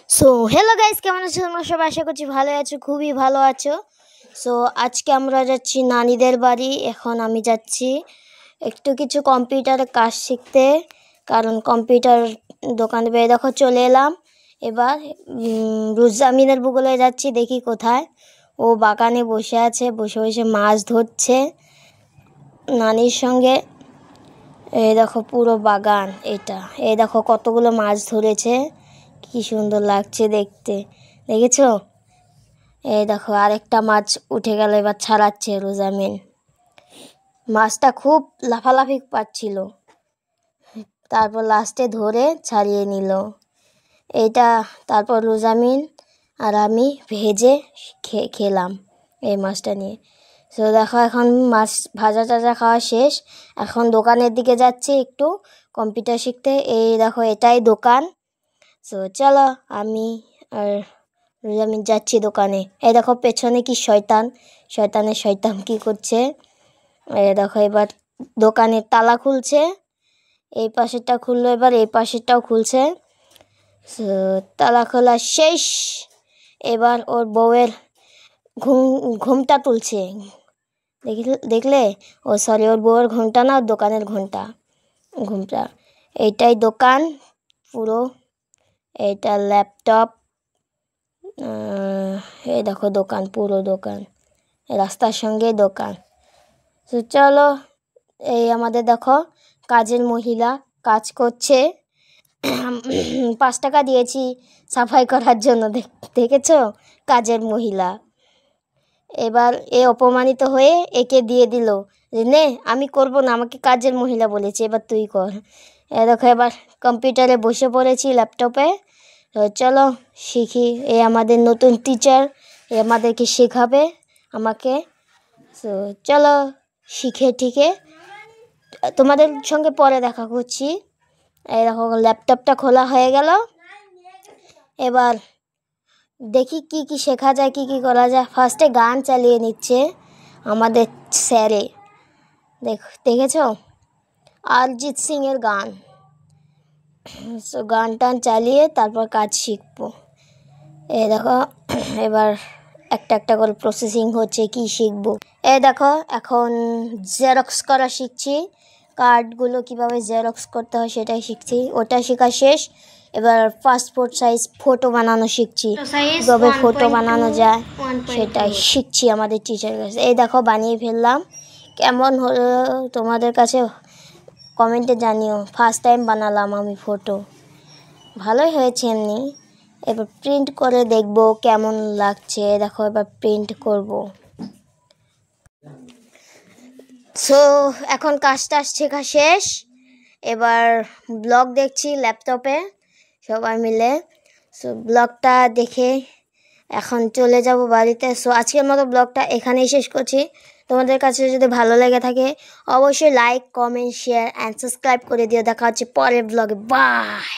So hello guys, কেমন আছো তোমরা সবাই? আশা করছি ভালো আছো, খুবই ভালো আছো। সো আজকে আমরা যাচ্ছি নানিদের বাড়ি। এখন আমি যাচ্ছি একটু কিছু কম্পিউটারে কাজ শিখতে, কারণ কম্পিউটার দোকানে বেয়ে দেখো চলে এলাম। এবার রুজামিনের বুগলে যাচ্ছি, দেখি কোথায়। ও বাগানে বসে আছে, বসে বসে মাছ ধরছে নানির সঙ্গে। এই দেখো পুরো বাগান এটা, এই দেখো কতগুলো মাছ ধরেছে, কি সুন্দর লাগছে দেখতে, দেখেছো? এই দেখো আরেকটা মাছ উঠে গেল, এবার ছাড়াচ্ছে রোজামিন। মাছটা খুব লাফালাফি পাচ্ছিল, তারপর লাস্টে ধরে ছাড়িয়ে নিল এইটা। তারপর রোজামিন আর আমি ভেজে খেলাম এই মাছটা নিয়ে। তো দেখো এখন মাছ ভাজা টাজা খাওয়া শেষ, এখন দোকানের দিকে যাচ্ছি একটু কম্পিউটার শিখতে। এই দেখো এটাই দোকান। সো চলো আমি আর রুজামিন যাচ্ছি দোকানে। এই দেখো পেছনে কি শয়তান কি করছে। এই দেখো এবার দোকানের তালা খুলছে, এই পাশেরটা খুললো, এবার এই পাশেরটাও খুলছে। সো তালা খোলা শেষ। এবার ওর বউয়ের ঘুমটা তুলছে, দেখলে? ও সরি, ওর বউয়ের ঘুমটা না, দোকানের ঘুমটা। এইটাই দোকান পুরো। এইটা ল্যাপটপ। এই দেখো দোকান, পুরো দোকান, রাস্তার সঙ্গে দোকান। তো চলো, এই আমাদের দেখো কাজের মহিলা কাজ করছে। 5 টাকা দিয়েছি সাফাই করার জন্য, দেখেছো? কাজের মহিলা। এবার এ অপমানিত হয়ে একে দিয়ে দিল যে নে, আমি করব না, আমাকে কাজের মহিলা বলেছে, এবার তুই কর। দেখো এবার কম্পিউটারে বসে পড়েছি, ল্যাপটপে। তো চলো শিখি। এ আমাদের নতুন টিচার, এ আমাদেরকে শেখাবে আমাকে। তো চলো শিখে ঠিকে তোমাদের সঙ্গে পরে দেখা করছি। এই দেখো ল্যাপটপটা খোলা হয়ে গেল। এবার দেখি কি কি শেখা যায়, কি কি করা যায়। ফার্স্টে গান চালিয়ে নিচ্ছে আমাদের স্যারে, দেখেছো? অরিজিৎ সিংয়ের গান। সো গান টান চালিয়ে তারপর কাজ শিখবো। এই দেখো এবার একটা একটা করে প্রসেসিং হচ্ছে, কি শিখবো। এই দেখো এখন জেরক্স করা শিখছি, কার্ডগুলো কিভাবে জেরক্স করতে হয় সেটাই শিখছি, ওটা শেখা শেষ। এবার পাসপোর্ট সাইজ ফটো বানানো শিখছি, কীভাবে ফটো বানানো যায় সেটাই শিখছি আমাদের টিচারের কাছে। এই দেখো বানিয়ে ফেললাম, কেমন হলো তোমাদের কাছে কমেন্টে জানিও। ফার্স্ট টাইম বানালাম আমি ফটো, ভালোই হয়েছে এমনি। এবার প্রিন্ট করে দেখব কেমন লাগছে। দেখো এবার প্রিন্ট করব। সো এখন কাজটা শেখা শেষ, এবার ব্লগ দেখছি ল্যাপটপে সবাই মিলে। সো ব্লগটা দেখে এখন চলে যাব বাড়িতে। সো আজকের মতো ব্লগটা এখানেই শেষ করছি। তোমাদের কাছে যদি ভালো লেগে থাকে অবশ্যই like, comment, share and subscribe করে দিও। দেখা হচ্ছে পরের ব্লগে। বাই।